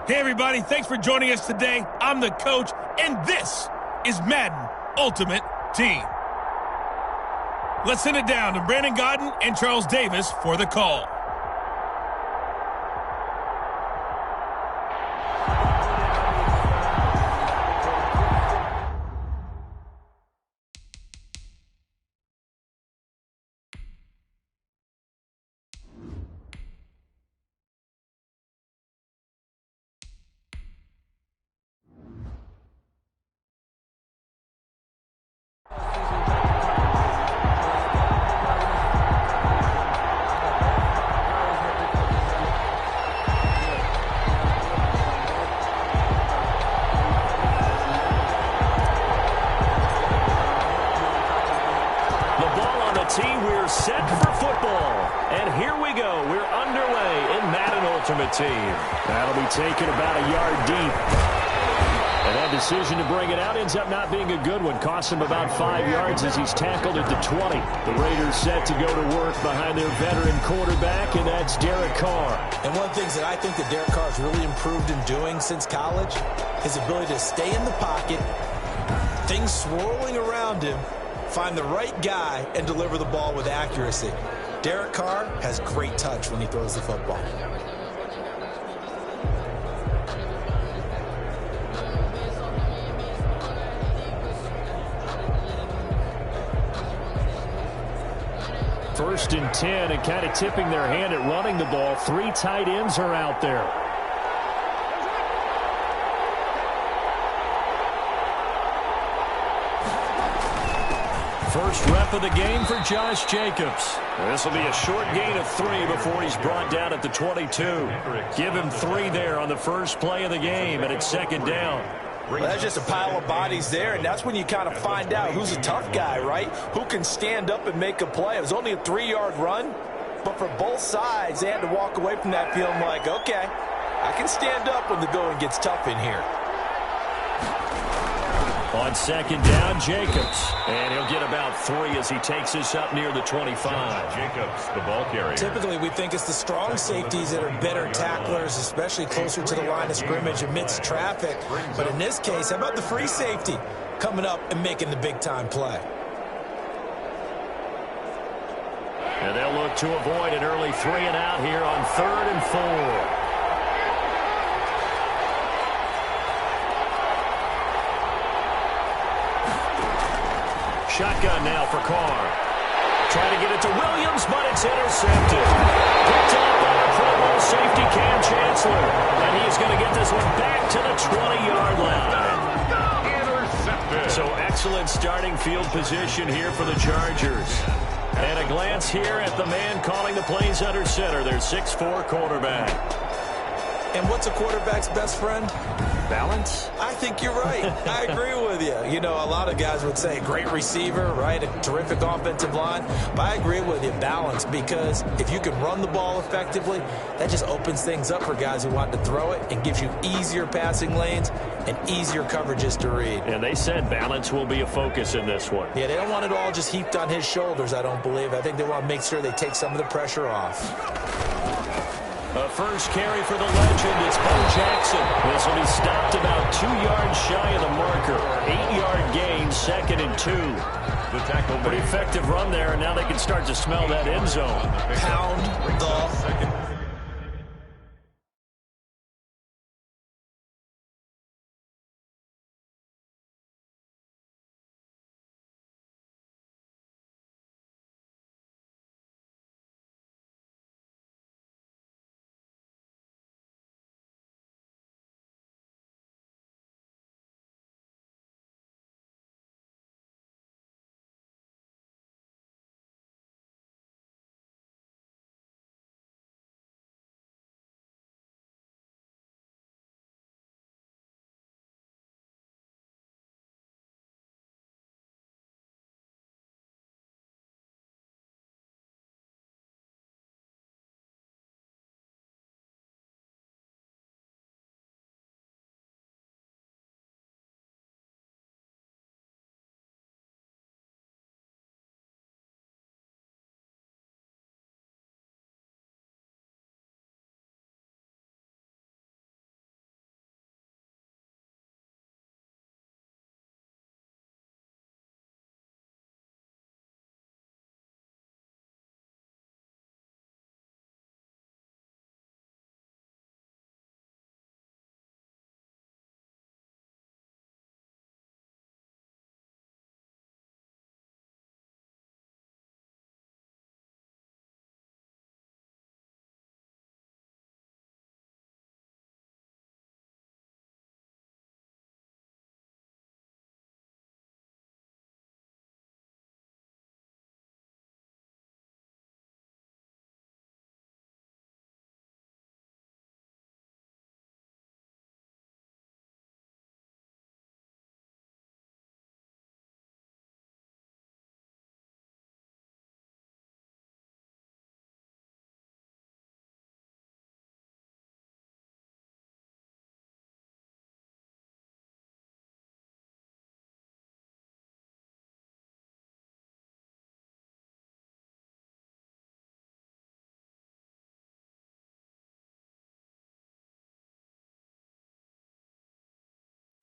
Hey, everybody, thanks for joining us today. I'm the coach, and this is Madden Ultimate Team. Let's send it down to Brandon Godden and Charles Davis for the call. We're set for football. And here we go. We're underway in Madden Ultimate Team. That'll be taken about a yard deep. And that decision to bring it out ends up not being a good one. Costs him about 5 yards as he's tackled at the 20. The Raiders set to go to work behind their veteran quarterback, and that's Derek Carr. And one of the things that I think that Derek Carr has really improved in doing since college, his ability to stay in the pocket, things swirling around him, find the right guy, and deliver the ball with accuracy. Derek Carr has great touch when he throws the football. First and 10, and kind of tipping their hand at running the ball. 3 tight ends are out there. First rep of the game for Josh Jacobs. This will be a short gain of 3 before he's brought down at the 22. Give him 3 there on the first play of the game, and it's second down. Well, that's just a pile of bodies there, and that's when you kind of find out who's a tough guy, right? Who can stand up and make a play. It was only a 3-yard run, but for both sides, they had to walk away from that feeling like, okay, I can stand up when the going gets tough in here. On second down, Jacobs. And he'll get about 3 as he takes this up near the 25. Jacobs, the ball carrier. Typically, we think it's the strong safeties that are better tacklers, especially closer to the line of scrimmage amidst traffic. But in this case, how about the free safety coming up and making the big-time play? And they'll look to avoid an early 3 and out here on 3rd and 4. Shotgun now for Carr. Trying to get it to Williams, but it's intercepted. Picked up by the Pro Bowl safety Cam Chancellor. And he's going to get this one back to the 20-yard line. Intercepted. So excellent starting field position here for the Chargers. And a glance here at the man calling the plays under center, their 6'4" quarterback. And what's a quarterback's best friend? Balance? I think you're right. I agree with you. You know, a lot of guys would say great receiver, right? A terrific offensive line. But I agree with you, balance, because if you can run the ball effectively, that just opens things up for guys who want to throw it and gives you easier passing lanes and easier coverages to read. And they said balance will be a focus in this one. Yeah, they don't want it all just heaped on his shoulders, I don't believe. I think they want to make sure they take some of the pressure off. A first carry for the legend. It's Bo Jackson. This will be stopped about 2 yards shy of the marker. 8-yard gain, 2nd and 2. The tackle. Pretty effective run there, and now they can start to smell that end zone. Pound the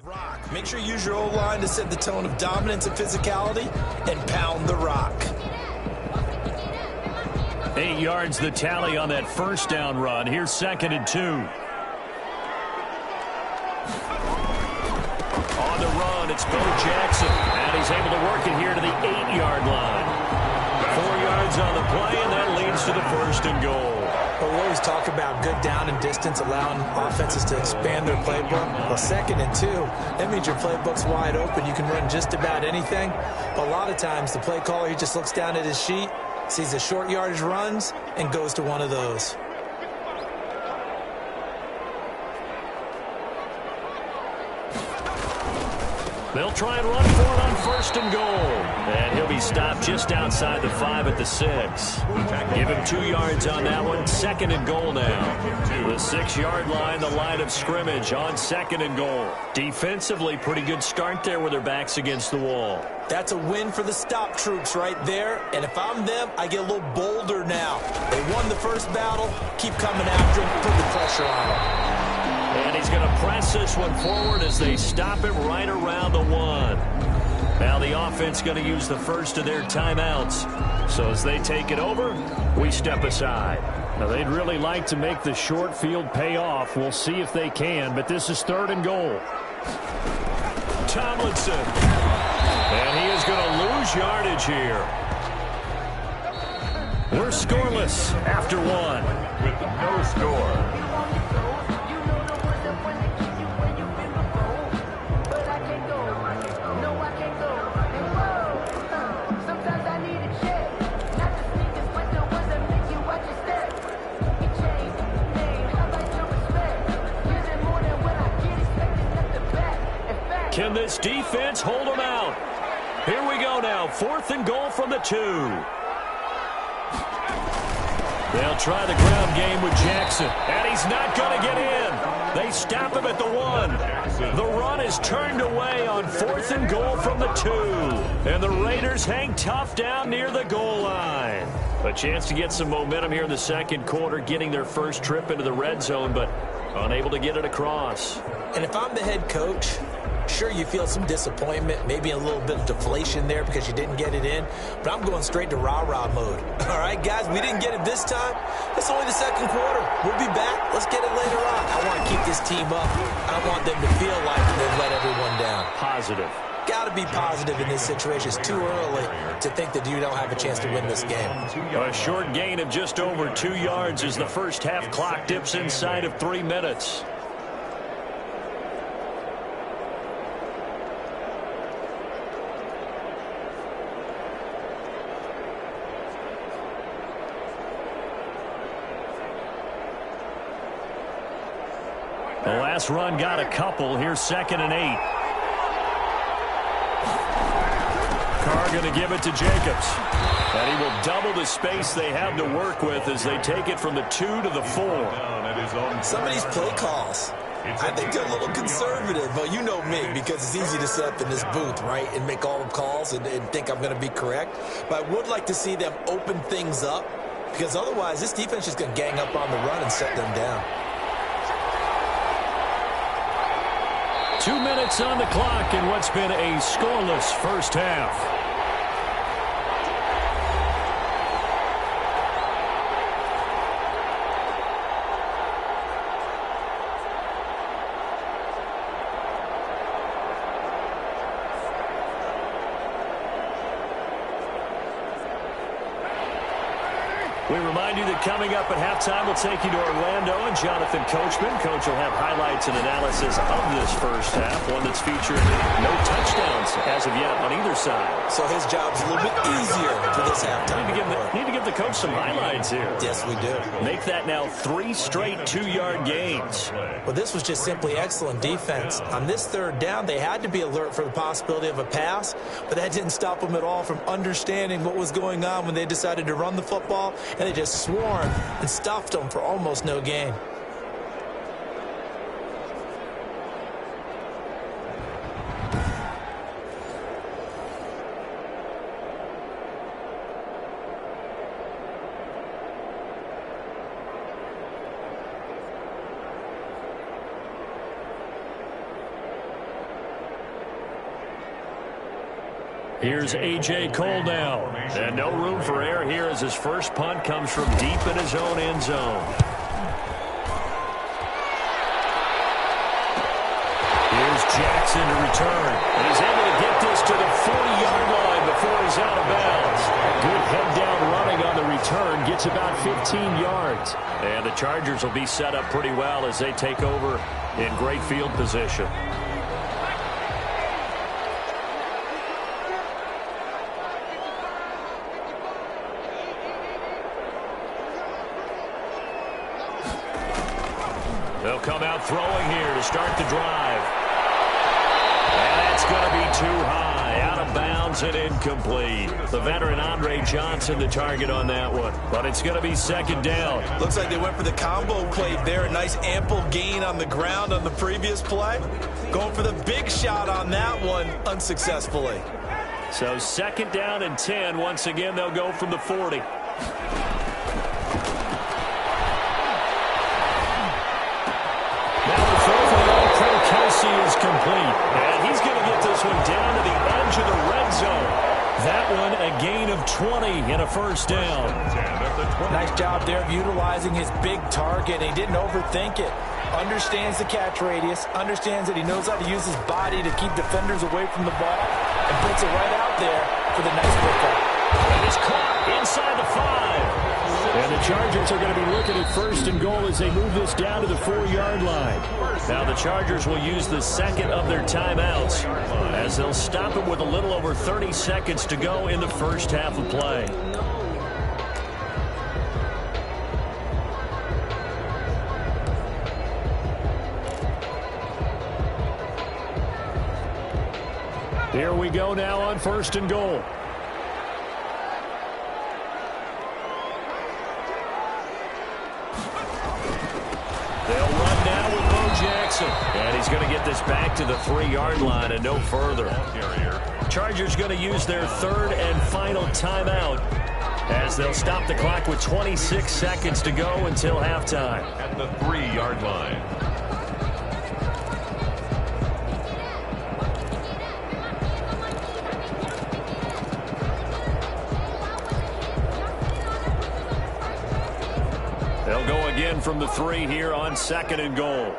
Rock. Make sure you use your O-line to set the tone of dominance and physicality and pound the rock. 8 yards the tally on that first down run. Here's 2nd and 2. On the run, it's Bo Jackson. And he's able to work it here to the 8-yard line. 4 yards on the play, and that leads to the 1st and goal. Well, we always talk about good down and distance, allowing offenses to expand their playbook. Well, 2nd and 2, that means your playbook's wide open. You can run just about anything. But a lot of times, the play caller, he just looks down at his sheet, sees the short yardage runs, and goes to one of those. They'll try and run for it on 1st and goal. And he'll be stopped just outside the 5 at the 6. Give him 2 yards on that one. 2nd and goal now. The 6-yard line, the line of scrimmage on 2nd and goal. Defensively, pretty good start there with their backs against the wall. That's a win for the stop troops right there. And if I'm them, I get a little bolder now. They won the first battle. Keep coming after them. Put the pressure on them. And he's going to press this one forward as they stop him right around the 1. Now the offense going to use the first of their timeouts. So as they take it over, we step aside. Now they'd really like to make the short field pay off. We'll see if they can, but this is 3rd and goal. Tomlinson. And he is going to lose yardage here. We're scoreless after 1. With no score. Can this defense hold them out? Here we go now. 4th and goal from the 2. They'll try the ground game with Jackson. And he's not going to get in. They stop him at the 1. The run is turned away on 4th and goal from the 2. And the Raiders hang tough down near the goal line. A chance to get some momentum here in the 2nd quarter, getting their first trip into the red zone, but unable to get it across. And if I'm the head coach, sure, you feel some disappointment, maybe a little bit of deflation there because you didn't get it in, but I'm going straight to rah-rah mode. All right, guys, we didn't get it this time. It's only the 2nd quarter. We'll be back. Let's get it later on. I want to keep this team up. I want them to feel like they've let everyone down. Positive. Got to be positive in this situation. It's too early to think that you don't have a chance to win this game. A short gain of just over 2 yards as the first half clock dips inside of 3 minutes. The last run got a couple. Here's 2nd and 8. Carr going to give it to Jacobs. And he will double the space they have to work with as they take it from the 2 to the 4. Some of these play calls, I think they're a little conservative. Well, you know me, because it's easy to sit up in this booth, right, and make all the calls and think I'm going to be correct. But I would like to see them open things up, because otherwise this defense is going to gang up on the run and set them down. 2 minutes on the clock in what's been a scoreless first half. We remind you that coming up at halftime, we'll take you to Orlando and Jonathan Coachman. Coach will have highlights and analysis of this first half, one that's featured no touchdowns as of yet on either side. So his job's a little bit easier for this halftime. Need to give the coach some highlights here. Yes, we do. Make that now 3 straight 2-yard gains. Well, this was just simply excellent defense. On this 3rd down, they had to be alert for the possibility of a pass, but that didn't stop them at all from understanding what was going on when they decided to run the football, and they just swarmed and stuffed them for almost no gain. Here's A.J. Cole now. And no room for error here as his first punt comes from deep in his own end zone. Here's Jackson to return. And he's able to get this to the 40-yard line before he's out of bounds. Good head-down running on the return. Gets about 15 yards. And the Chargers will be set up pretty well as they take over in great field position. They'll come out throwing here to start the drive. And that's going to be too high, out of bounds and incomplete. The veteran Andre Johnson the target on that one. But it's going to be second down. Looks like they went for the combo play there. A nice ample gain on the ground on the previous play. Going for the big shot on that one unsuccessfully. So second down and 10. Once again, they'll go from the 40. Is complete. And he's going to get this one down to the edge of the red zone. That one a gain of 20 and a first down. Nice job there of utilizing his big target. He didn't overthink it. Understands the catch radius. Understands that he knows how to use his body to keep defenders away from the ball. And puts it right out there for the nice pickup. And it's caught inside the 5. And the Chargers are going to be looking at first and goal as they move this down to the 4-yard line. Now the Chargers will use the second of their timeouts as they'll stop it with a little over 30 seconds to go in the first half of play. Here we go now on first and goal. They'll run now with Bo Jackson. And he's going to get this back to the 3-yard line and no further. Chargers going to use their third and final timeout as they'll stop the clock with 26 seconds to go until halftime. At the 3-yard line. They'll go again from the 3 here on second and goal.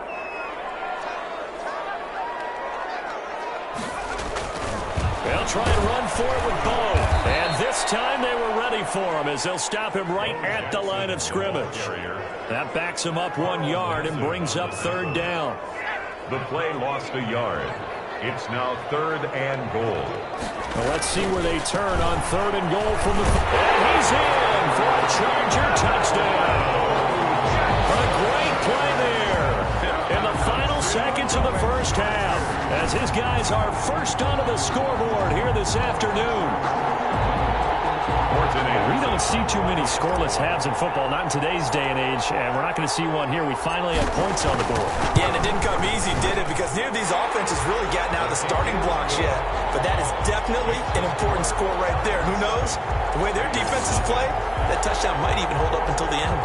They'll try and run for it with Bo. And this time they were ready for him as they'll stop him right at the line of scrimmage. That backs him up 1 yard and brings up third down. The play lost a yard. It's now third and goal. Well, let's see where they turn on third and goal from the... And he's in for a Charger touchdown. A great play there in the final seconds of the first half as his guys are first onto the scoreboard here this afternoon. We don't see too many scoreless halves in football, not in today's day and age, and we're not going to see one here. We finally have points on the board. Yeah, and it didn't come easy, did it? Because neither of these offenses really gotten out of the starting blocks yet. But that is definitely an important score right there. Who knows? The way their defenses play, that touchdown might even hold up until the end.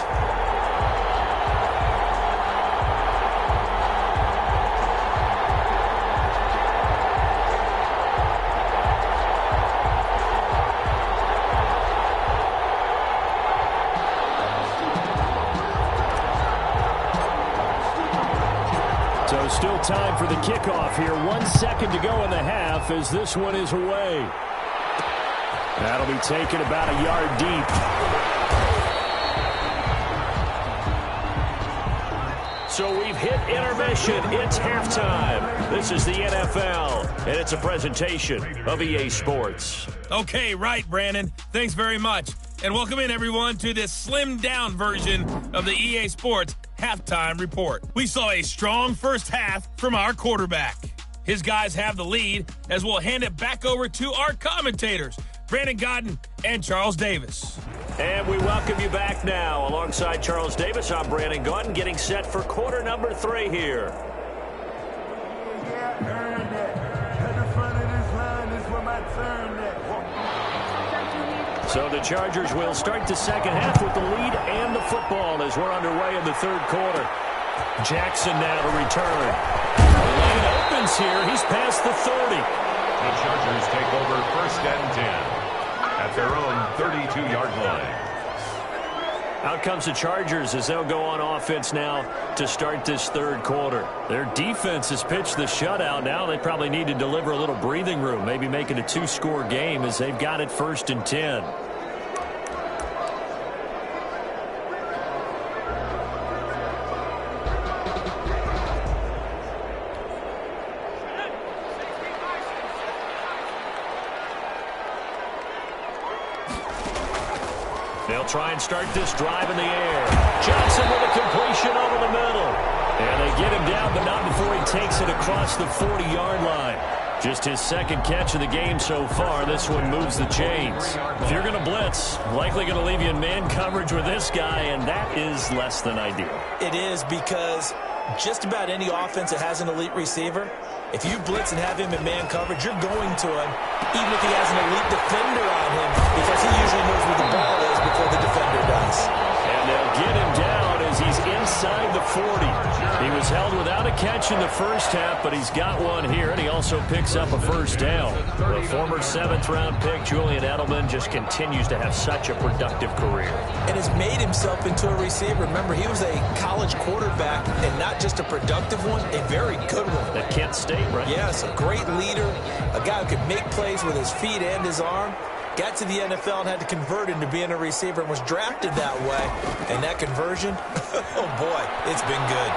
So still time for the kickoff here. 1 second to go in the half as this one is away. That'll be taken about a yard deep. So we've hit intermission. It's halftime. This is the NFL, and it's a presentation of EA Sports. Okay, right, Brandon. Thanks very much. And welcome in, everyone, to this slimmed-down version of the EA Sports Halftime Report. We saw a strong first half from our quarterback. His guys have the lead as we'll hand it back over to our commentators, Brandon Godden and Charles Davis. And we welcome you back now. Alongside Charles Davis, I'm Brandon Godden, getting set for quarter number 3 here. Yeah, earned it. At the front of this line is where my turn at. So the Chargers will start the second half with the lead and the football as we're underway in the third quarter. Jackson now to return. The lane opens here. He's past the 30. The Chargers take over 1st and 10 at their own 32-yard line. Out comes the Chargers as they'll go on offense now to start this third quarter. Their defense has pitched the shutout. Now they probably need to deliver a little breathing room, maybe make it a 2-score game as they've got it 1st and 10. They'll try and start this drive in the air. Johnson with a completion over the middle. And they get him down, but not before he takes it across the 40-yard line. Just his 2nd catch of the game so far. This one moves the chains. If you're going to blitz, likely going to leave you in man coverage with this guy, and that is less than ideal. It is, because just about any offense that has an elite receiver, if you blitz and have him in man coverage, you're going to him, even if he has an elite defender on him, because he usually knows where the ball is before the defender does. And they'll get him down as he's inside the 40. He was held without a catch in the first half, but he's got one here, and he also picks up a 1st down. The former 7th-round pick, Julian Edelman, just continues to have such a productive career. And has made himself into a receiver. Remember, he was a college quarterback, and not just a productive one, a very good one. At Kent State, right? Yes, a great leader, a guy who could make plays with his feet and his arm. Got to the NFL and had to convert into being a receiver and was drafted that way. And that conversion, oh boy, it's been good.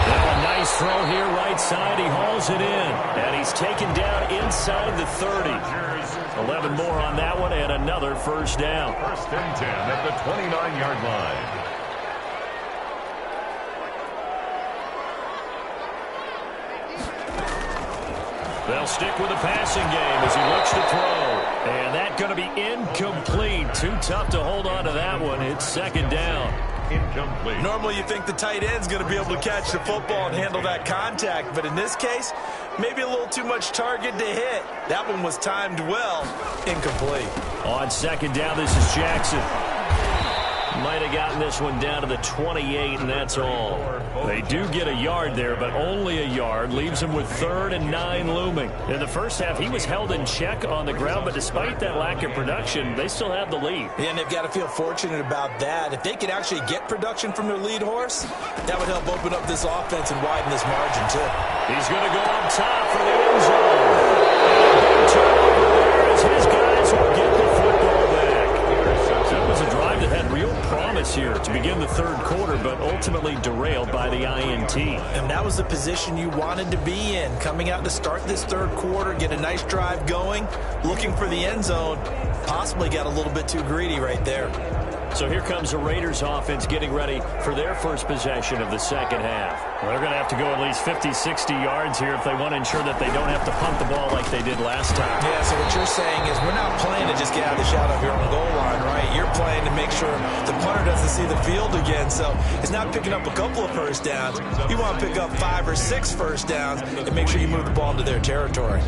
Now a nice throw here right side. He hauls it in. And he's taken down inside the 30. 11 more on that one and another 1st down. 1st and 10 at the 29-yard line. They'll stick with the passing game as he looks to throw. And that's going to be incomplete. Too tough to hold on to that one. It's 2nd down. Incomplete. Normally you think the tight end's going to be able to catch the football and handle that contact, but in this case, maybe a little too much target to hit. That one was timed well. Incomplete. On 2nd down, this is Jackson. Might have gotten this one down to the 28, and that's all. They do get a yard there, but only a yard. Leaves him with 3rd and 9 looming. In the first half, he was held in check on the ground, but despite that lack of production, they still have the lead. And they've got to feel fortunate about that. If they could actually get production from their lead horse, that would help open up this offense and widen this margin, too. He's going to go up top for the end zone. And a big turnover there as his guys will get the football back. That was a drive that had real promise here to begin the 3rd quarter, but ultimately derailed by the INT. And that was the position you wanted to be in, coming out to start this 3rd quarter, get a nice drive going, looking for the end zone. Possibly got a little bit too greedy right there. So here comes the Raiders offense getting ready for their first possession of the 2nd half. Well, they're going to have to go at least 50, 60 yards here if they want to ensure that they don't have to punt the ball like they did last time. Yeah, so what you're saying is we're not playing to just get out of the shot of your own goal line, right? You're playing to make sure the punter doesn't see the field again. So it's not picking up a couple of 1st downs. You want to pick up 5 or 6 1st downs and make sure you move the ball into their territory.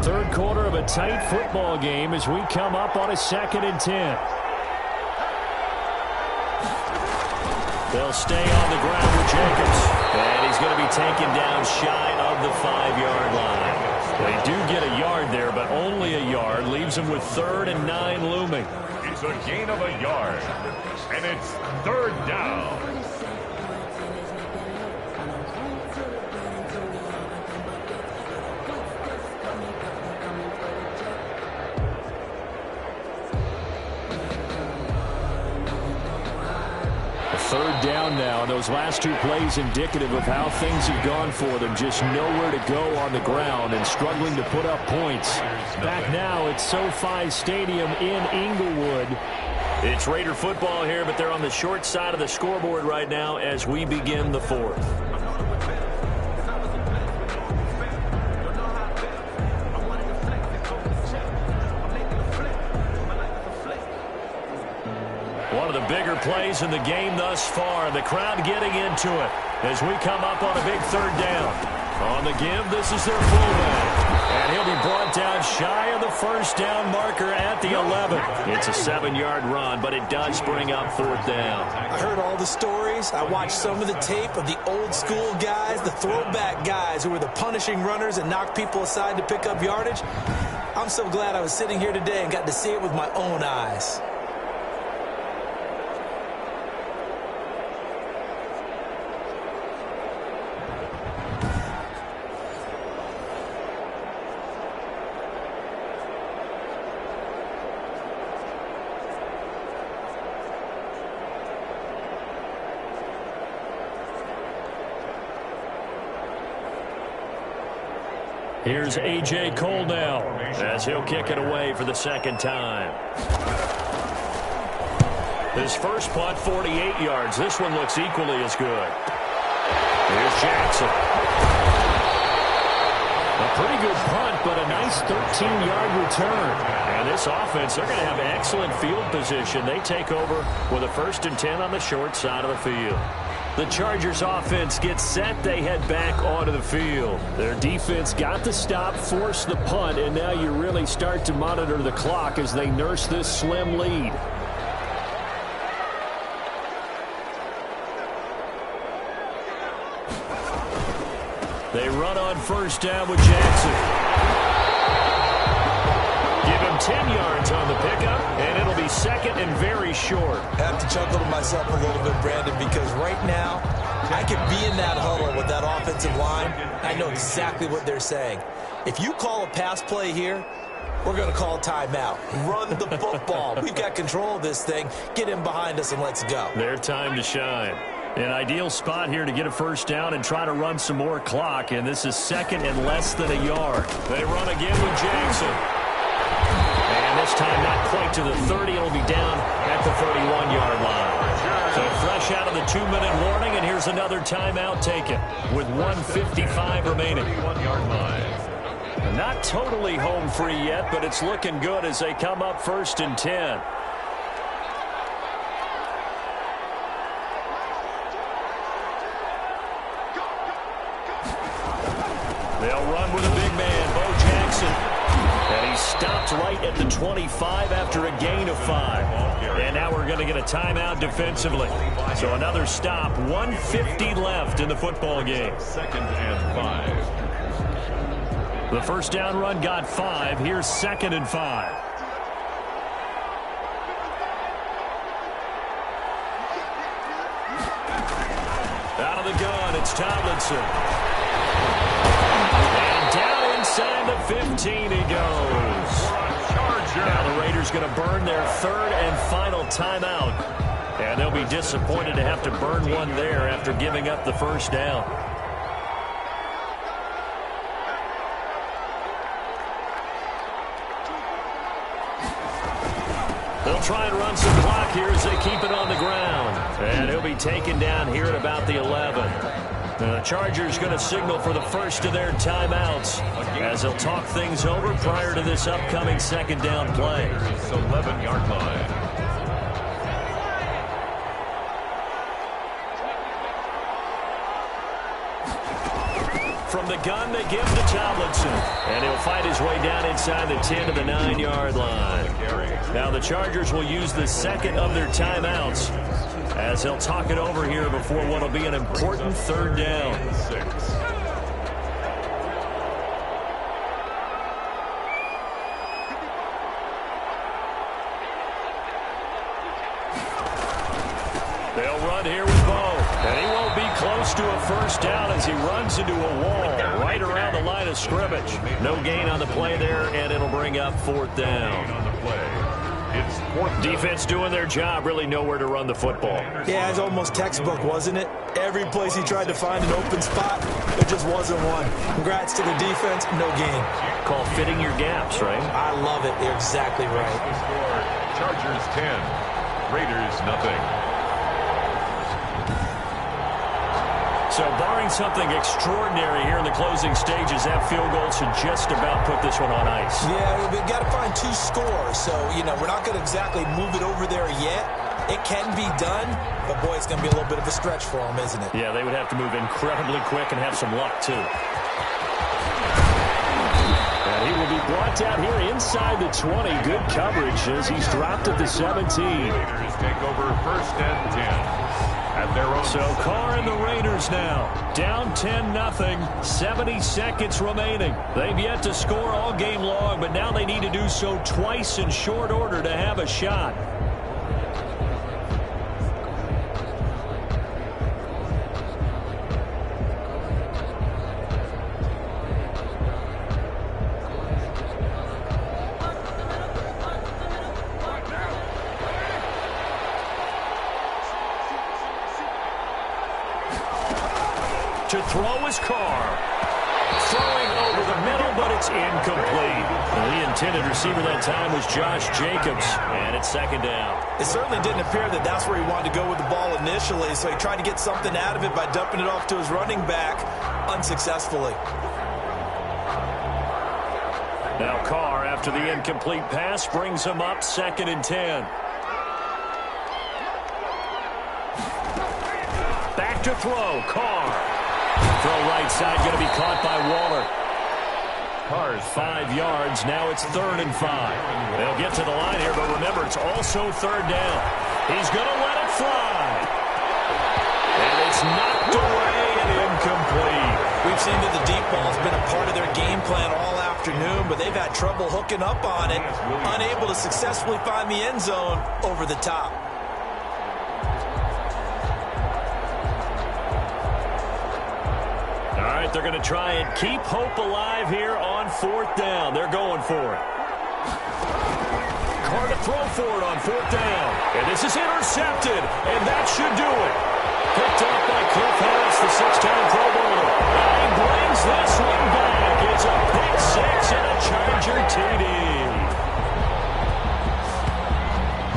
Third quarter of a tight football game as we come up on a 2nd and 10. They'll stay on the ground with Jacobs. And he's going to be taken down shy of the 5-yard line. They do get a yard there, but only a yard. Leaves him with 3rd and 9 looming. It's a gain of a yard. And it's 3rd down. Third down now. Those last 2 plays indicative of how things have gone for them. Just nowhere to go on the ground and struggling to put up points. Back now at SoFi Stadium in Inglewood. It's Raider football here, but they're on the short side of the scoreboard right now as we begin the 4th. One of the bigger plays in the game thus far. The crowd getting into it as we come up on a big 3rd down. On On the give, this is their fullback. And he'll be brought down shy of the first down marker at the 11. It's a 7-yard run, but it does bring up fourth down. I heard all the stories. I watched some of the tape of the old school guys, the throwback guys who were the punishing runners and knocked people aside to pick up yardage. I'm so glad I was sitting here today and got to see it with my own eyes. Here's A.J. Cole now as he'll kick it away for the second time. His first punt, 48 yards. This one looks equally as good. Here's Jackson. A pretty good punt, but a nice 13-yard return. And this offense, they're going to have excellent field position. They take over with a 1st and 10 on the short side of the field. The Chargers offense gets set. They head back onto the field. Their defense got the stop, forced the punt, and now you really start to monitor the clock as they nurse this slim lead. They run on first down with Jackson. Give him 10 yards on the pickup, and it'll be second and very short. I have to chuckle to myself a little bit, Brandon, because right now I can be in that huddle with that offensive line. I know exactly what they're saying. If you call a pass play here, we're going to call a timeout. Run the football. We've got control of this thing. Get in behind us and let's go. Their time to shine. An ideal spot here to get a first down and try to run some more clock, and this is second and less than a yard. They run again with Jackson. And this time not quite to the 30. It'll be down at the 31-yard line. So fresh out of the 2-minute warning, and here's another timeout taken with 1:55 remaining. 31-yard line. Not totally home free yet, but it's looking good as they come up 1st and 10. They'll run with a big man, Bo Jackson. And he stopped right at the 25 after a gain of 5. And now we're going to get a timeout defensively. So another stop, 1:50 left in the football game. 2nd and 5. The first down run got 5. Here's 2nd and 5. Out of the gun, it's Tomlinson. Down inside the 15 he goes. Now the Raiders going to burn their 3rd and final timeout. And they'll be disappointed to have to burn one there after giving up the first down. They'll try and run some clock here as they keep it on the ground. And he'll be taken down here at about the 11. The Chargers going to signal for the first of their timeouts as they'll talk things over prior to this upcoming second down play. 11-yard line. From the gun, they give to Tomlinson. And he'll fight his way down inside the 10 to the 9-yard line. Now the Chargers will use the second of their timeouts as they'll talk it over here before what will be an important 3rd down. They'll run here with Bo. And he won't be close to a first down as he runs into a wall right around the line of scrimmage. No gain on the play there, and it'll bring up 4th down. It's 4th. Defense doing their job, really nowhere to run the football. Yeah, it's almost textbook, wasn't it? Every place he tried to find an open spot, there just wasn't one. Congrats to the defense, no gain. Called fitting your gaps, right? I love it. You're exactly right. The score, Chargers 10, Raiders nothing. So barring something extraordinary here in the closing stages, that field goal should just about put this one on ice. Yeah, we've got to find 2 scores. So, we're not going to exactly move it over there yet. It can be done, but, boy, it's going to be a little bit of a stretch for them, isn't it? Yeah, they would have to move incredibly quick and have some luck, too. He will be brought down here inside the 20. Good coverage as he's dropped at the 17. Raiders take over 1st and 10. At their own. So Carr and the Raiders now down 10-0, 70 seconds remaining. They've yet to score all game long, but now they need to do so twice in short order to have a shot. To throw is Carr. Throwing over the middle, but it's incomplete. The intended receiver that time was Josh Jacobs, and it's 2nd down. It certainly didn't appear that that's where he wanted to go with the ball initially, so he tried to get something out of it by dumping it off to his running back unsuccessfully. Now Carr, after the incomplete pass, brings him up 2nd and 10. Back to throw, Carr. Throw right side, going to be caught by Waller. Carr's 5 yards. Now it's 3rd and 5. They'll get to the line here, but remember, it's also 3rd down. He's going to let it fly. And it's knocked away and incomplete. We've seen that the deep ball has been a part of their game plan all afternoon, but they've had trouble hooking up on it, unable to successfully find the end zone over the top. They're going to try and keep hope alive here on 4th down. They're going for it. Carr to throw for it on 4th down. And this is intercepted, and that should do it. Picked up by Cliff Harris, the 6-time Pro Bowler. And he brings this one back. It's a pick 6 and a Charger TD.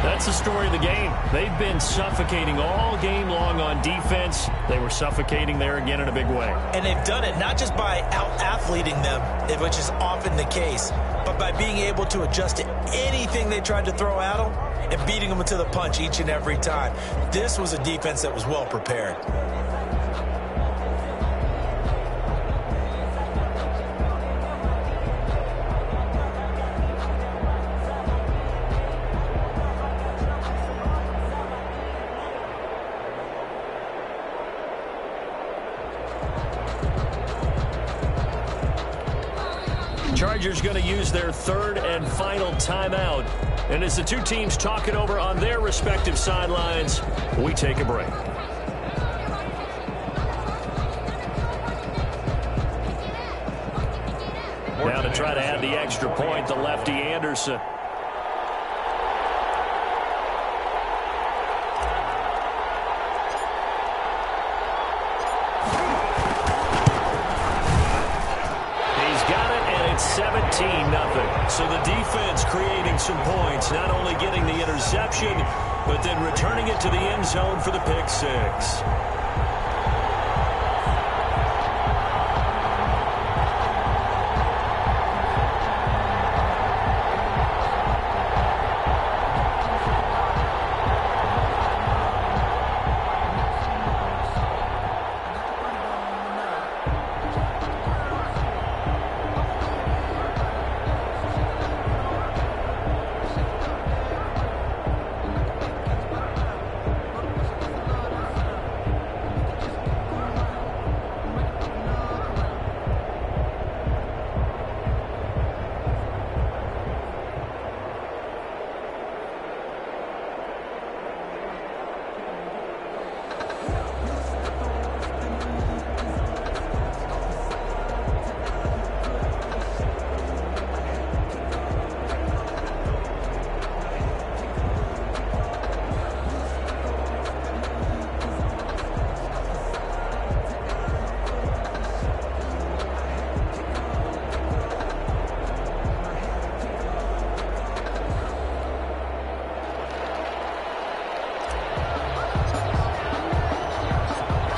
That's the story of the game. They've been suffocating all game long on defense. They were suffocating there again in a big way. And they've done it not just by out-athleting them, which is often the case, but by being able to adjust to anything they tried to throw at them and beating them to the punch each and every time. This was a defense that was well prepared. Chargers going to use their 3rd and final timeout. And as the two teams talk it over on their respective sidelines, we take a break. Now to try to add the extra point, the lefty Anderson. He's got it, and it's 17-0. So the defense creating some points, not only getting the interception, but then returning it to the end zone for the pick 6.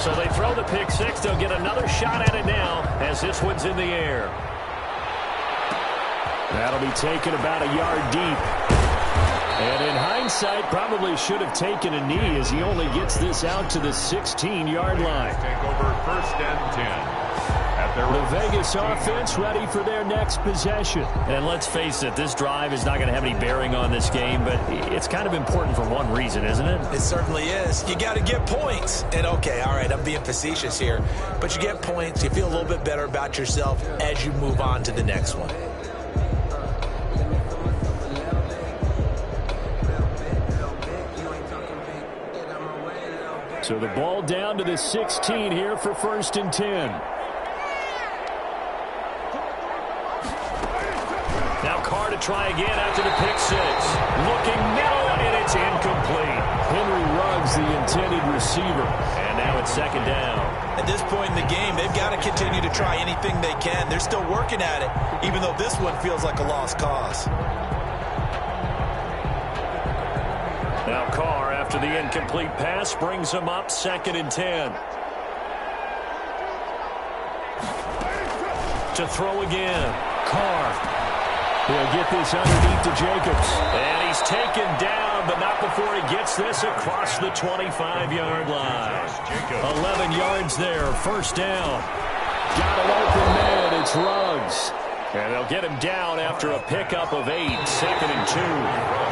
So they throw the pick 6. They'll get another shot at it now as this one's in the air. That'll be taken about a yard deep. And in hindsight, probably should have taken a knee as he only gets this out to the 16-yard line. Take over 1st and 10 at The Vegas offense ready for their next possession. And let's face it, this drive is not going to have any bearing on this game, but it's kind of important for one reason, isn't it? It certainly is. You got to get points. And, okay, all right, I'm being facetious here. But you get points. You feel a little bit better about yourself as you move on to the next one. So the ball down to the 16 here for 1st and 10. Now Carr to try again after the pick six. Looking middle, and it's incomplete. Henry Ruggs, the intended receiver. And now it's 2nd down. At this point in the game, they've got to continue to try anything they can. They're still working at it, even though this one feels like a lost cause. Now Carr, after the incomplete pass, brings him up 2nd and 10. To throw again. Carr. He'll get this underneath to Jacobs. And he's taken down, but not before he gets this across the 25-yard line. 11 yards there, 1st down. Got an open man, it's Ruggs. And they'll get him down after a pickup of 8, 2nd and 2.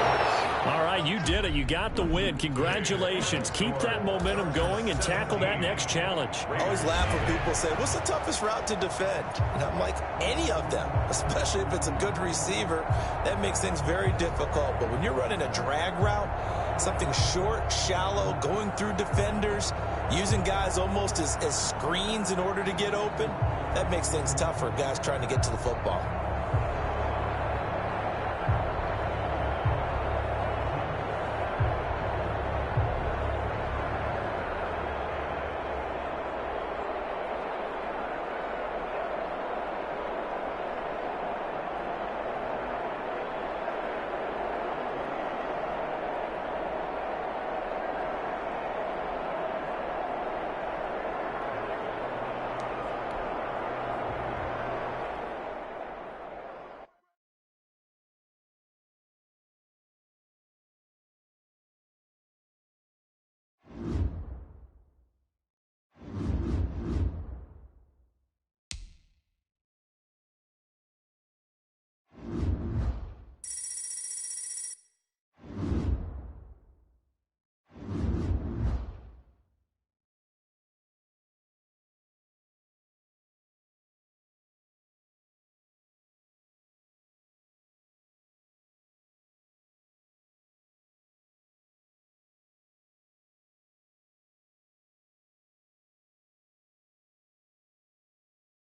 All right, you did it. You got the win. Congratulations. Keep that momentum going and tackle that next challenge. I always laugh when people say, what's the toughest route to defend? And I'm like, any of them, especially if it's a good receiver. That makes things very difficult. But when you're running a drag route, something short, shallow, going through defenders, using guys almost as screens in order to get open, that makes things tough for guys trying to get to the football.